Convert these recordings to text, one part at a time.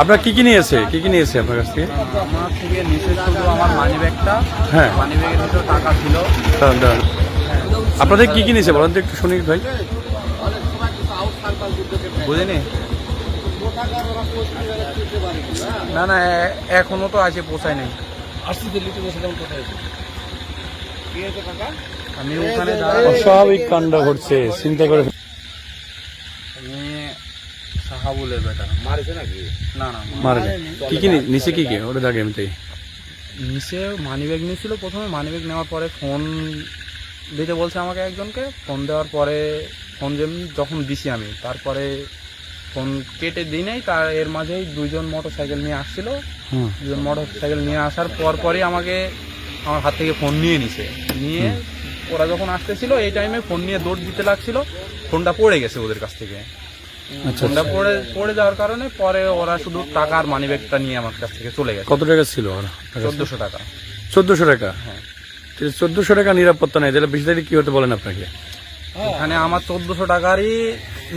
আপনার কি নিয়েছে আপনার কাছ থেকে? আমার থেকে নিচে শুধু আমার মানি ব্যাগটা, হ্যাঁ, মানি ব্যাগের ভিতরে টাকা ছিল। আপনাদের কি নিয়েছে বলেন তো একটু শুনি ভাই। বুঝিনি, না না এখনো তো আছে, পৌঁছায় নাই। আমি ওখানে অস্বাভাবিক কাণ্ড ঘটছে, চিন্তা করে। আমি সাহাবুলের বেটা। মারেছে নাকি? না না মারে কি নিচে কি ওটা দাগে এমনি নিচে মানি ব্যাগ নিয়েছিল। প্রথমে মানি ব্যাগ নেওয়ার পরে ফোন দিতে বলছে আমাকে একজনকে। ফোন দেওয়ার পরে ফোন যখন দিছি আমি, তারপরে ফোন কেটে দিই নাই। তার এর মাঝেই দুইজন মোটর সাইকেল নিয়ে আসছিল। দুজন মোটর সাইকেল নিয়ে আসার পরই আমাকে আমার হাত থেকে ফোন নিয়ে নিছে। নিয়ে ওরা যখন আসতেছিল এই টাইমে ফোন নিয়ে দৌড় দিতে লাগছিল। ফোনটা পড়ে গেছে ওদের কাছ থেকে। ফোনটা পড়ে যাওয়ার কারণে পরে ওরা শুধু টাকা আর মানি ব্যাগটা নিয়ে আমার কাছ থেকে চলে গেছে। কত টাকা ছিল ওরা? 1400 টাকা। 1400 টাকা? হ্যাঁ। 1400 টাকা নিরাপত্তা নাই, তাহলে বেশি কি হতে বলেন আপনাকে? এখানে আমার 1400 টাকারই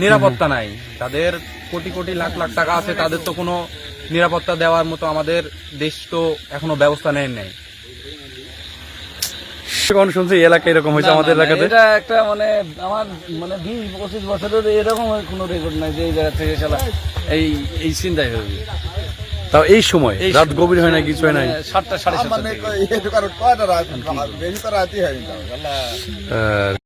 নিরাপত্তা নাই। তাদের কোটি কোটি লাখ লাখ টাকা আছে, তাদের তো কোনো নিরাপত্তা দেওয়ার মতো আমাদের দেশ তো এখনো ব্যবস্থা নেয় নাই। কোন শুনছি এলাকায় এরকম হয়েছে আমাদের এলাকাতে? এটা একটা আমার 20-25 বছরের এরকম কোনো রেকর্ড নাই যে এই জায়গা থেকে শালা এই চিন্তাই হবে। তাও এই সময় রাত গভীর হয় না, কিছু হয় নাই? 7টা 7:30।